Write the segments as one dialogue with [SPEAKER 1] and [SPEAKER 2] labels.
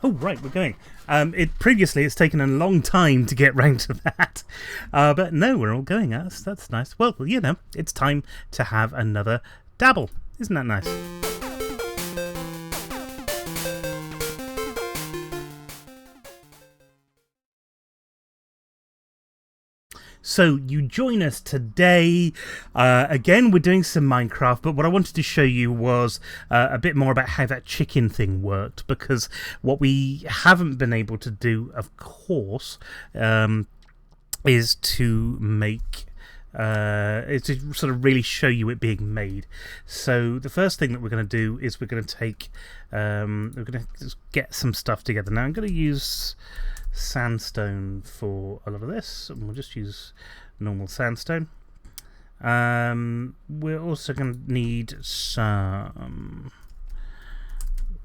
[SPEAKER 1] Oh, right, we're going. Previously, it's taken a long time to get round to that. But no, we're all going. That's nice. Well, you know, it's time to have another dabble. Isn't that nice? So you join us today. Again, we're doing some Minecraft, but what I wanted to show you was a bit more about how that chicken thing worked, because what we haven't been able to do, of course, is to make... is to sort of really show you it being made. So the first thing that we're going to do is we're going to take... we're going to get some stuff together. Now I'm going to use sandstone for a lot of this, and we'll just use normal sandstone. We're also going to need some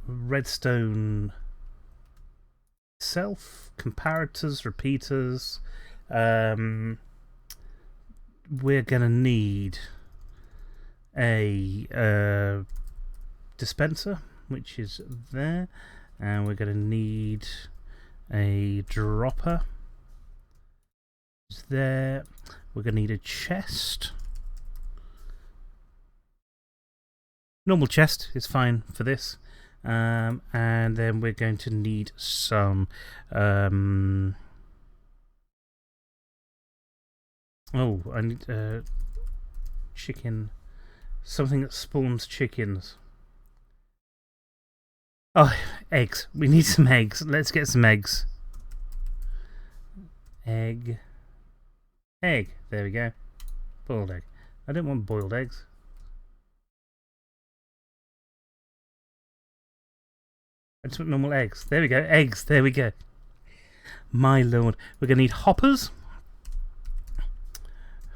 [SPEAKER 1] redstone itself, comparators, repeaters. We're going to need a dispenser, which is there, and we're going to need a dropper. Is there. We're going to need a chest. Normal chest is fine for this. And then we're going to need some... I need chicken. Something that spawns chickens. Oh, eggs. We need some eggs. Let's get some eggs. Egg. Egg. There we go. Boiled egg. I don't want boiled eggs. I just want normal eggs. There we go. Eggs. There we go. My lord. We're going to need hoppers.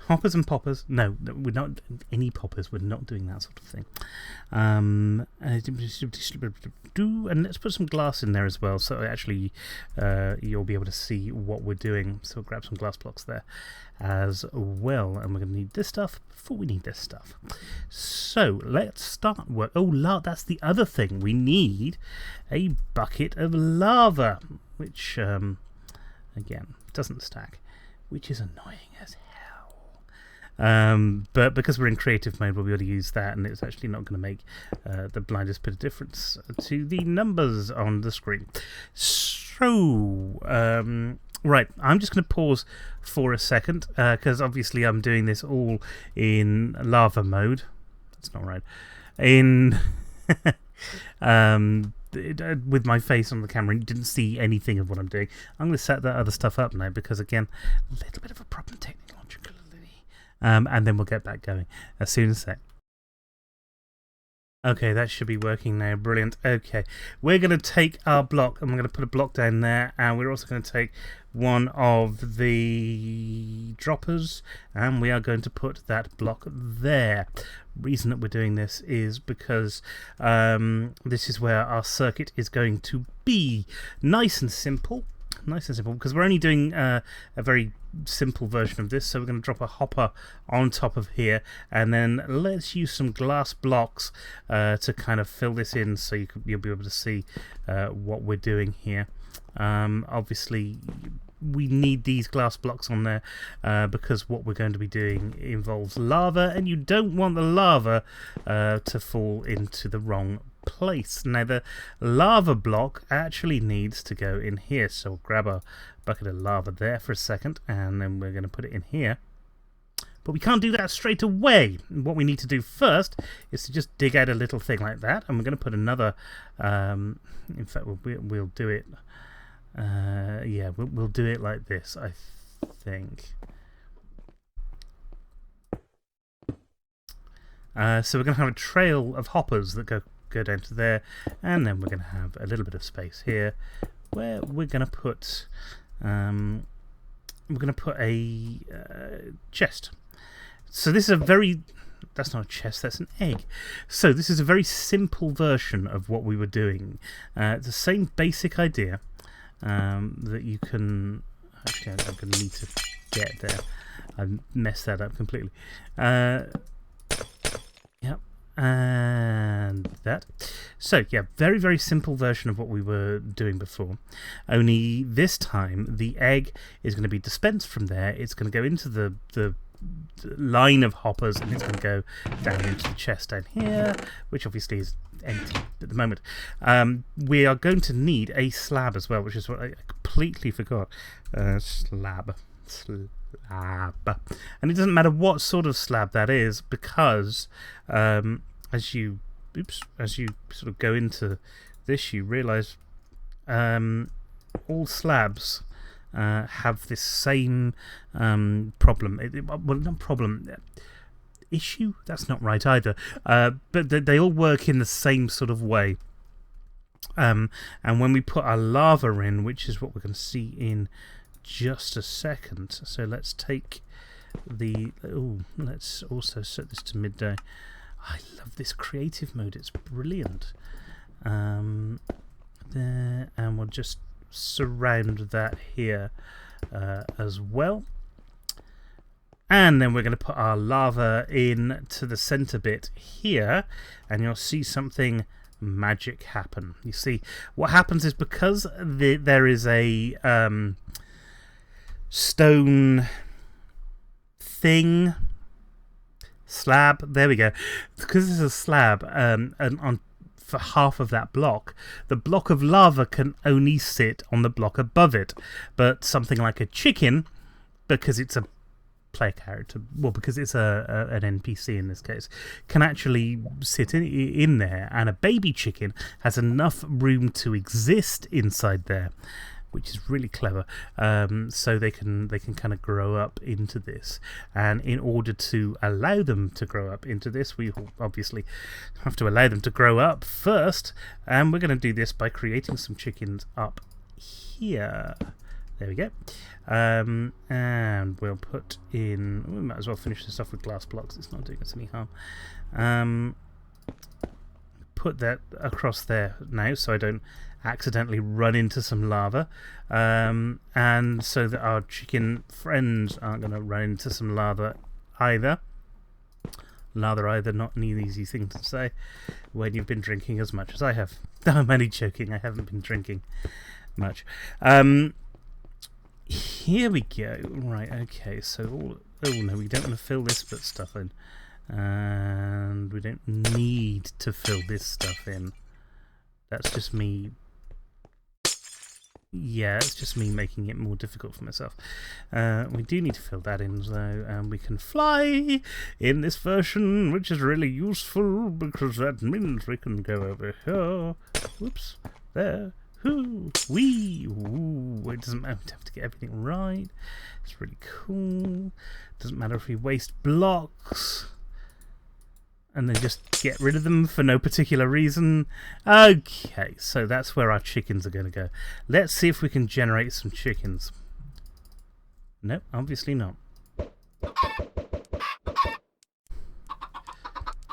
[SPEAKER 1] Hoppers and poppers. No, we're not. Any poppers. We're not doing that sort of thing. And let's put some glass in there as well, so actually you'll be able to see what we're doing. So we'll grab some glass blocks there as well. And we're going to need this stuff before we need this stuff. So let's start work. Oh, that's the other thing. We need a bucket of lava, which, again, doesn't stack, which is annoying as hell. But because we're in creative mode, we'll be able to use that, and it's actually not going to make the blindest bit of difference to the numbers on the screen. So, right, I'm just going to pause for a second, because obviously I'm doing this all in lava mode. That's not right. In... with my face on the camera, and you didn't see anything of what I'm doing. I'm going to set that other stuff up now, because again, a little bit of a problem technically. And then we'll get back going as soon as a sec. Okay, that should be working now. Brilliant. Okay, we're going to take our block, and we're going to put a block down there, and we're also going to take one of the droppers, and we are going to put that block there. Reason that we're doing this is because this is where our circuit is going to be. Nice and simple, because we're only doing a very simple version of this. So we're going to drop a hopper on top of here, and then let's use some glass blocks to kind of fill this in, so you'll be able to see what we're doing here. Obviously we need these glass blocks on there because what we're going to be doing involves lava, and you don't want the lava to fall into the wrong place. Now the lava block actually needs to go in here, so we'll grab a bucket of lava there for a second, and then we're going to put it in here. But we can't do that straight away. What we need to do first is to just dig out a little thing like that, and we're going to put another in fact we'll do it yeah, we'll do it like this, I think. So we're going to have a trail of hoppers that go down to there, and then we're going to have a little bit of space here where we're going to put a chest. So this is a very... That's not a chest, that's an egg. So this is a very simple version of what we were doing. It's the same basic idea that you can... Actually, I'm going to need to get there. I messed that up completely. Yep. And that. So yeah, very, very simple version of what we were doing before. Only this time the egg is going to be dispensed from there. It's going to go into the line of hoppers, and it's going to go down into the chest down here, which obviously is empty at the moment. We are going to need a slab as well, which is what I completely forgot. Slab. And it doesn't matter what sort of slab that is, because as you sort of go into this, you realise all slabs have this same problem. Well, not problem, issue? That's not right either. But they all work in the same sort of way. And when we put our lava in, which is what we're going to see in just a second. So let's take the... let's also set this to midday. I love this creative mode. It's brilliant. There, and we'll just surround that here as well. And then we're going to put our lava in to the center bit here, and you'll see something magic happen. You see, what happens is, because there is a stone thing, slab, there we go, because there's a slab and on for half of that block, the block of lava can only sit on the block above it. But something like a chicken, because it's a player character, well, because it's an NPC in this case, can actually sit in there, and a baby chicken has enough room to exist inside there, which is really clever. So they can kind of grow up into this, and in order to allow them to grow up into this, we obviously have to allow them to grow up first, and we're going to do this by creating some chickens up here. There we go. And we'll put in... we might as well finish this off with glass blocks. It's not doing us any harm. Put that across there now, so I don't accidentally run into some lava, and so that our chicken friends aren't going to run into some lava either. Lather either, not an easy thing to say when you've been drinking as much as I have. I'm only joking, I haven't been drinking much. Here we go. Right, okay, so oh no, we don't want to fill this bit stuff in, and we don't need to fill this stuff in. That's just me. Yeah, it's just me making it more difficult for myself. We do need to fill that in, though, and we can fly in this version, which is really useful, because that means we can go over here. Whoops, there. Hoo, wee, ooh. It doesn't matter, we have to get everything right. It's really cool. Doesn't matter if we waste blocks and then just get rid of them for no particular reason. Okay, so that's where our chickens are going to go. Let's see if we can generate some chickens. Nope, obviously not.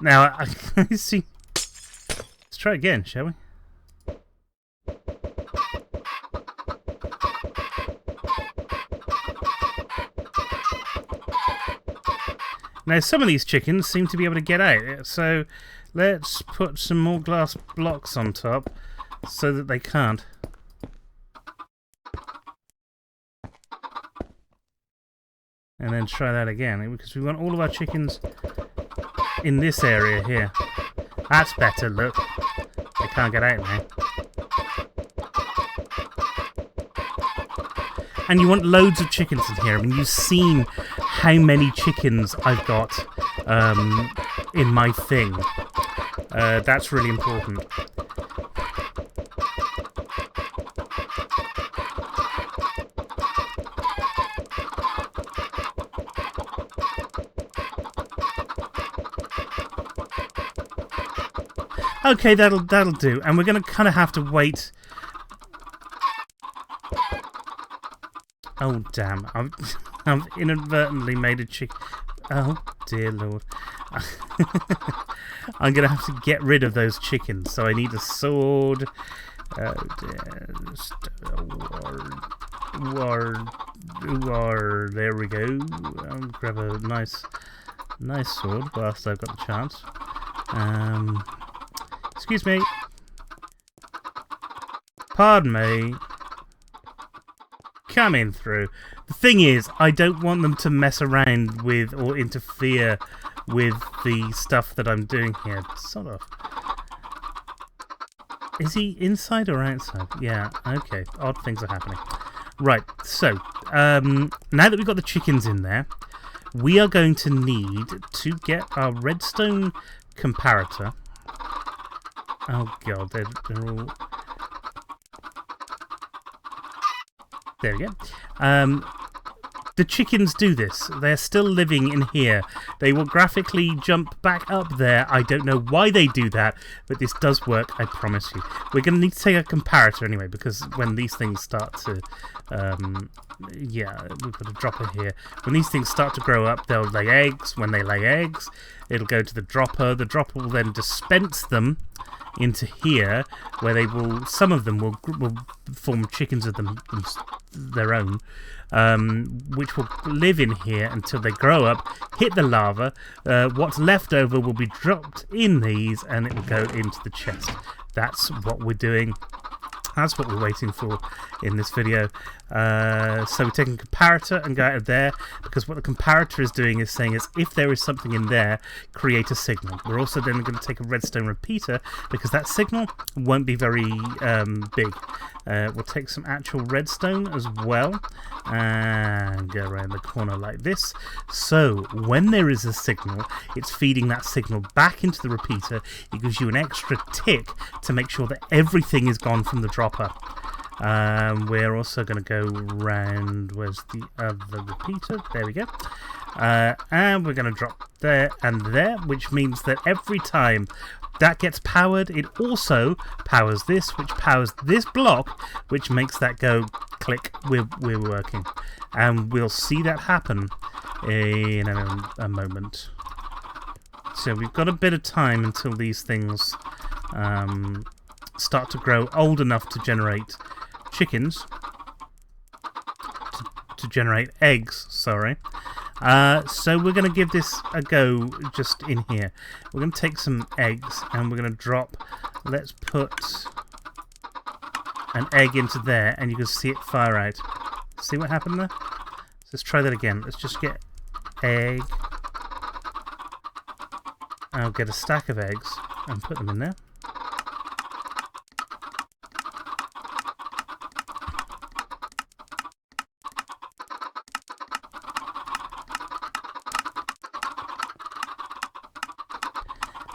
[SPEAKER 1] Now, I see. Let's try again, shall we? Now, some of these chickens seem to be able to get out, so let's put some more glass blocks on top so that they can't. And then try that again, because we want all of our chickens in this area here. That's better, look. They can't get out now. And you want loads of chickens in here. I mean, you've seen how many chickens I've got in my thing. That's really important. Okay, that'll do. And we're going to kind of have to wait. Oh, damn. I've inadvertently made a chicken. Oh, dear Lord. I'm going to have to get rid of those chickens, so I need a sword. Oh, dear. There we go. I'll grab a nice sword whilst I've got the chance. Excuse me. Pardon me. Coming through. The thing is, I don't want them to mess around with or interfere with the stuff that I'm doing here. Sort of. Is he inside or outside? Yeah, okay. Odd things are happening. Right, so, now that we've got the chickens in there, we are going to need to get our redstone comparator. Oh god, they're all... There we go. The chickens do this. They're still living in here. They will graphically jump back up there. I don't know why they do that, but this does work, I promise you. We're going to need to take a comparator anyway, because when these things start to... yeah, we've got a dropper here. When these things start to grow up, they'll lay eggs. When they lay eggs, it'll go to the dropper. The dropper will then dispense them into here, where they will... Some of them will form chickens of their own. Which will live in here until they grow up, hit the lava. What's left over will be dropped in these, and it will go into the chest. That's what we're doing. That's what we're waiting for in this video. So we're taking a comparator and go out of there, because what the comparator is doing is saying is if there is something in there, create a signal. We're also then going to take a redstone repeater, because that signal won't be very big. We'll take some actual redstone as well and go around the corner like this. So when there is a signal, it's feeding that signal back into the repeater. It gives you an extra tick to make sure that everything is gone from the dropper. We're also going to go round, where's the other repeater? There we go. And we're going to drop there and there, which means that every time that gets powered, it also powers this, which powers this block, which makes that go click. We're working. And we'll see that happen in a moment. So we've got a bit of time until these things start to grow old enough to generate chickens, to generate eggs, sorry. So we're going to give this a go just in here. We're going to take some eggs and we're going to drop, let's put an egg into there, and you can see it fire out. See what happened there? Let's try that again. Let's just get egg. I'll get a stack of eggs and put them in there.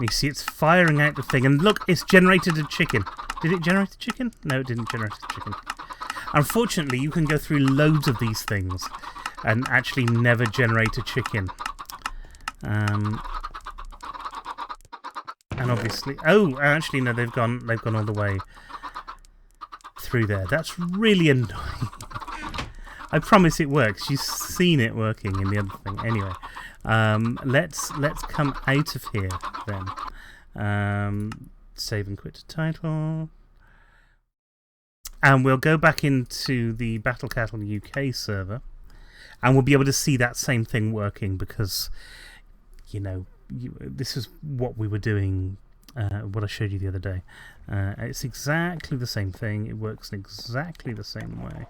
[SPEAKER 1] You see it's firing out the thing, and look, it's generated a chicken. Did it generate a chicken? No, it didn't generate a chicken. Unfortunately, you can go through loads of these things and actually never generate a chicken. And obviously... Oh, actually, no, they've gone all the way through there. That's really annoying. I promise it works. You've seen it working in the other thing. Anyway, let's come out of here then. Save and quit to title. And we'll go back into the Battle Cattle UK server, and we'll be able to see that same thing working, because, you know, this is what we were doing, what I showed you the other day. It's exactly the same thing. It works in exactly the same way.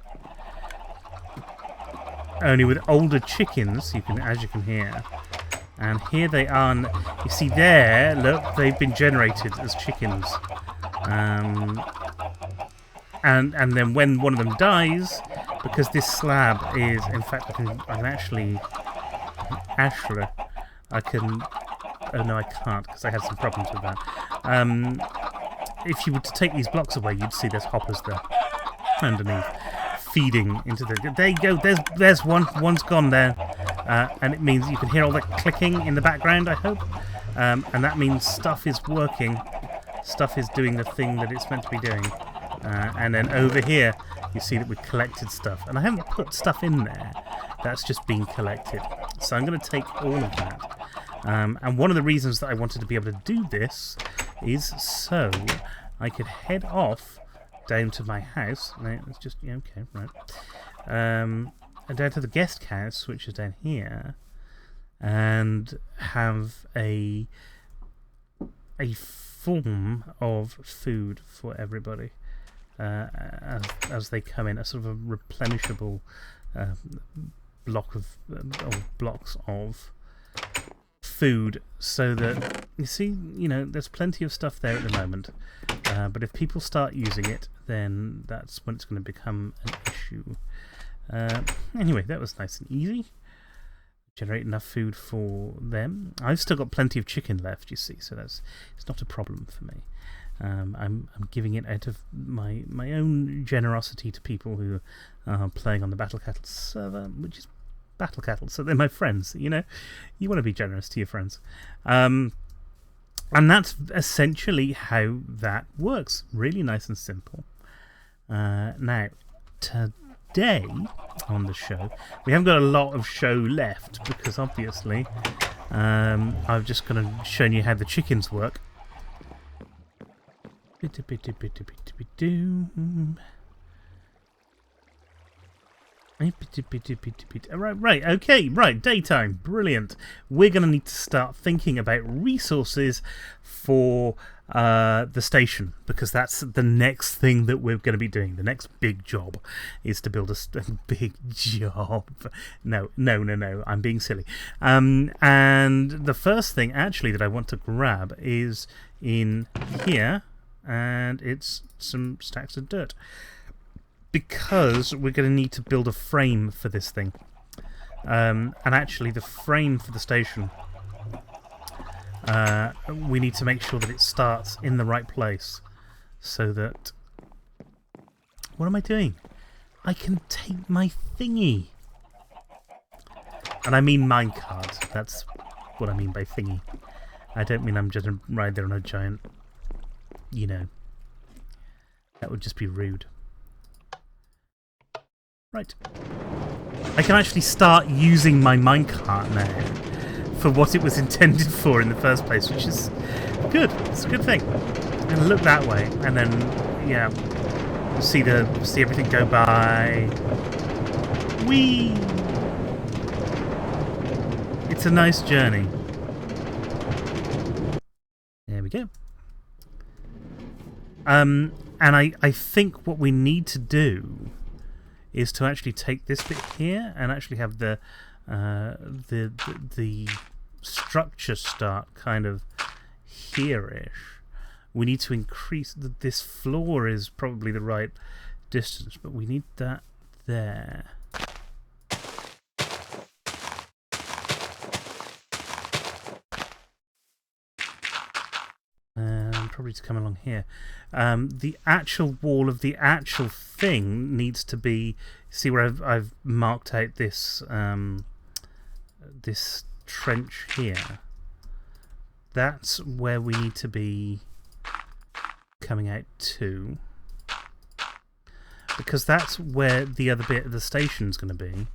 [SPEAKER 1] Only with older chickens, as you can hear. And here they are. And you see there, look, they've been generated as chickens. And then when one of them dies, because this slab is, in fact, I can oh no, I can't, because I had some problems with that. If you were to take these blocks away, you'd see there's hoppers there underneath, feeding into the... There you go, there's one's gone there. And it means you can hear all the clicking in the background, I hope. And that means stuff is working. Stuff is doing the thing that it's meant to be doing. And then over here, you see that we've collected stuff. And I haven't put stuff in there. That's just being collected. So I'm going to take all of that. And one of the reasons that I wanted to be able to do this is so I could head off down to my house. No, it's just... Yeah, okay, right. And down to the guest house, which is down here. And have a a form of food for everybody as they come in, a sort of a replenishable block of or blocks of food, so that you see, there's plenty of stuff there at the moment, but if people start using it, then that's when it's going to become an issue. Anyway, that was nice and easy. Generate enough food for them. I've still got plenty of chicken left, you see, so it's not a problem for me. I'm giving it out of my own generosity to people who are playing on the Battle Cattle server, which is Battle Cattle, so they're my friends. You want to be generous to your friends, and that's essentially how that works. Really nice and simple. Now, today on the show, we haven't got a lot of show left because obviously I've just kind of shown you how the chickens work. Right, daytime, brilliant. We're going to need to start thinking about resources for the station, because that's the next thing that we're going to be doing. The next big job is to build a big job. No, I'm being silly. And the first thing actually that I want to grab is in here, and it's some stacks of dirt, because we're going to need to build a frame for this thing. And actually the frame for the station, we need to make sure that it starts in the right place, so that... What am I doing? I can take my thingy. And I mean minecart. That's what I mean by thingy. I don't mean I'm just going to ride there on a giant... That would just be rude. Right. I can actually start using my minecart now for what it was intended for in the first place, which is good. It's a good thing. And look that way, and then see everything go by. Whee! It's a nice journey. There we go. And I think what we need to do is to actually take this bit here and actually have the structure start kind of here-ish. We need to increase... This floor is probably the right distance, but we need that there. Probably to come along here. The actual wall of the actual thing needs to be... See where I've marked out this this trench here? That's where we need to be coming out to, because that's where the other bit of the station's going to be.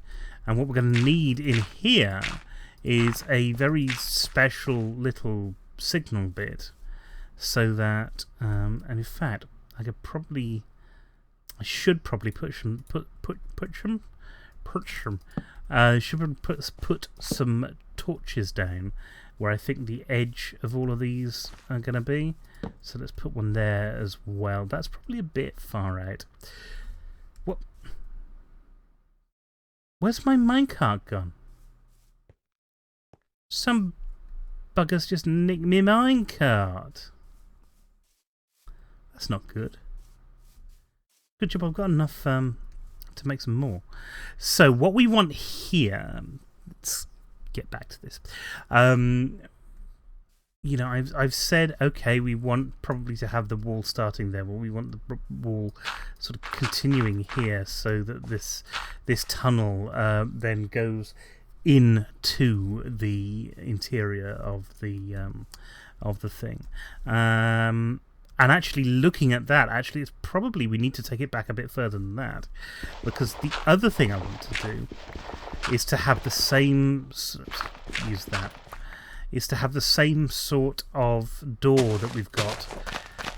[SPEAKER 1] And what we're going to need in here is a very special little signal bit, so that, and in fact, I should probably put some torches down where I think the edge of all of these are going to be. So let's put one there as well. That's probably a bit far out. What? Where's my minecart gone? Some buggers just nicked me minecart. That's not good. Good job, I've got enough to make some more. So what we want here, let's get back to this. I've said, okay, we want probably to have the wall starting there. Well, we want the wall sort of continuing here, so that this tunnel then goes into the interior of the thing. And actually looking at that, actually it's probably we need to take it back a bit further than that, because the other thing I want to do is to have the same... is to have the same sort of door that we've got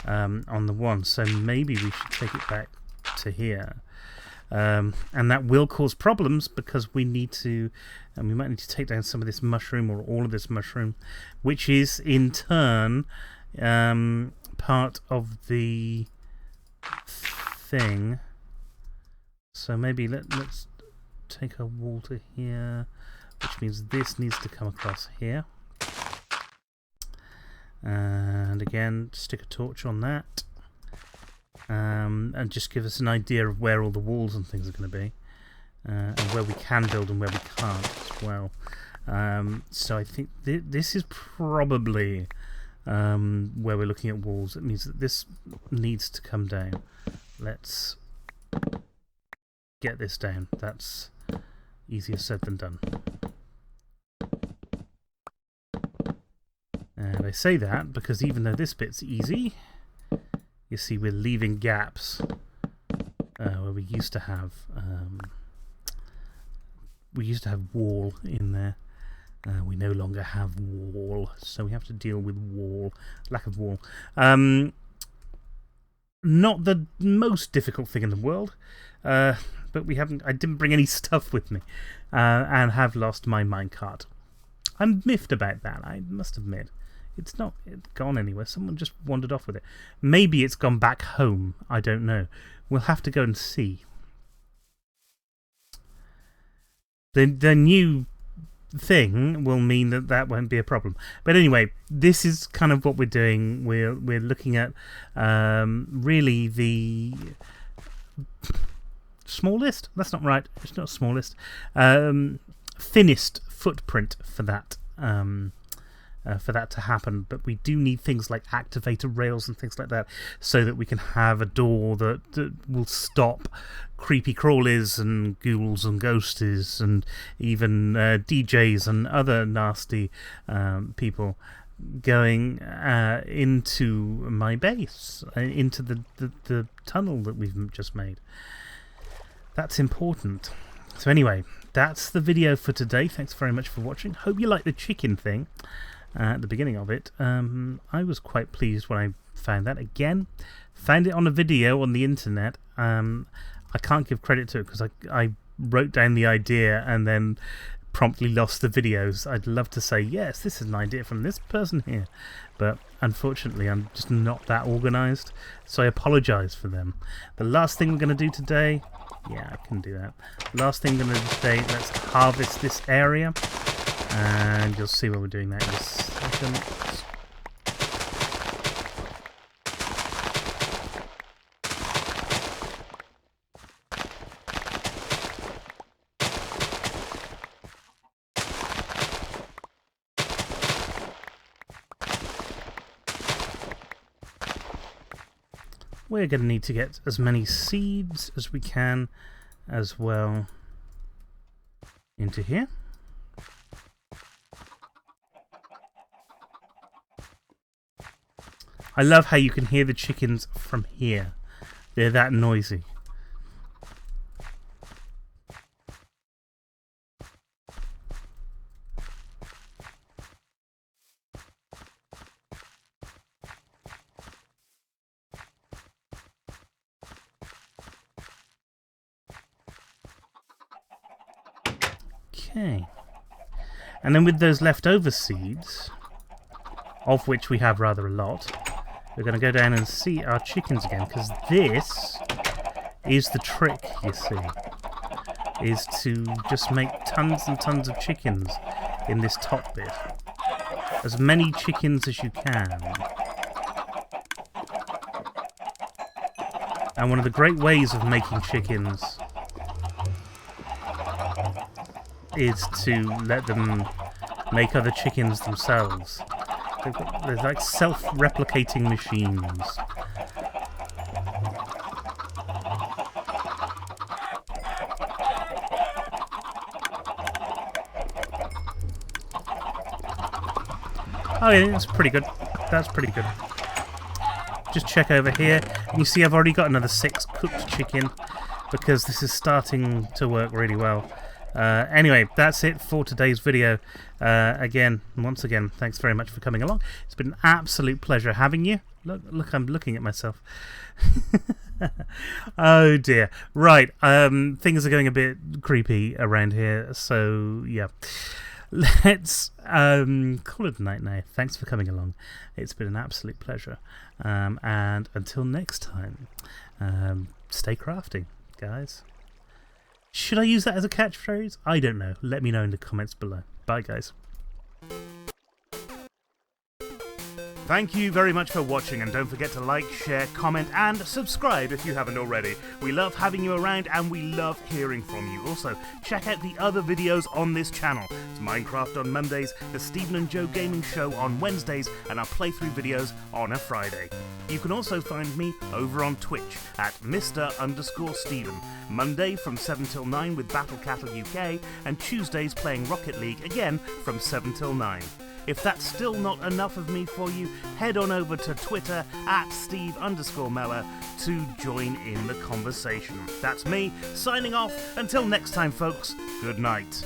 [SPEAKER 1] on the one. So maybe we should take it back to here. And that will cause problems, because we need to... And we might need to take down some of this mushroom, or all of this mushroom, which is in turn part of the thing. So maybe let's take a wall to here, which means this needs to come across here. And again, stick a torch on that. And just give us an idea of where all the walls and things are going to be. And where we can build and where we can't as well. So I think this is probably where we're looking at walls. It means that this needs to come down. Let's get this down. That's easier said than done. And I say that because even though this bit's easy, you see we're leaving gaps where we used to have wall in there. We no longer have wall, so we have to deal with lack of wall. Not the most difficult thing in the world, but I didn't bring any stuff with me, and have lost my minecart. I'm miffed about that, I must admit. It's not gone anywhere. Someone just wandered off with it. Maybe it's gone back home. I don't know. We'll have to go and see. The new thing will mean that won't be a problem. But anyway, this is kind of what we're doing. We're looking at really the smallest. That's not right. It's not smallest. Thinnest footprint for that. For that to happen, but we do need things like activator rails and things like that so that we can have a door that will stop creepy crawlies and ghouls and ghosties and even DJs and other nasty people going into my base, into the tunnel that we've just made. That's important. So anyway, that's the video for today. Thanks very much for watching. Hope you like the chicken thing. At the beginning of it, I was quite pleased when I found that. Again, found it on a video on the internet. I can't give credit to it because I wrote down the idea and then promptly lost the videos. I'd love to say, yes, this is an idea from this person here. But unfortunately, I'm just not that organised. So I apologise for them. The last thing we're going to do today... Yeah, I can do that. Last thing we're going to do today, let's harvest this area. And you'll see what we're doing that in a second. We're going to need to get as many seeds as we can as well into here. I love how you can hear the chickens from here. They're that noisy. Okay. And then with those leftover seeds, of which we have rather a lot, we're going to go down and see our chickens again, because this is the trick, you see, is to just make tons and tons of chickens in this top bit. As many chickens as you can. And one of the great ways of making chickens is to let them make other chickens themselves. They're like self-replicating machines. Oh yeah, that's pretty good. That's pretty good. Just check over here. And you see I've already got another 6 cooked chicken because this is starting to work really well. Anyway, that's it for today's video. Once again, thanks very much for coming along. It's been an absolute pleasure having you. Look, I'm looking at myself. Oh dear. Right, things are going a bit creepy around here, so yeah. let's call it a night now. Thanks for coming along. It's been an absolute pleasure. And until next time, stay crafting, guys. Should I use that as a catchphrase? I don't know. Let me know in the comments below. Bye, guys. Thank you very much for watching, and don't forget to like, share, comment and subscribe if you haven't already. We love having you around and we love hearing from you. Also, check out the other videos on this channel. It's Minecraft on Mondays, the Stephen and Joe Gaming Show on Wednesdays, and our playthrough videos on a Friday. You can also find me over on Twitch at Mr_Stephen. Monday from 7 till 9 with Battle Cattle UK, and Tuesdays playing Rocket League again from 7 till 9. If that's still not enough of me for you, head on over to Twitter at Steve_Meller to join in the conversation. That's me, signing off. Until next time, folks, good night.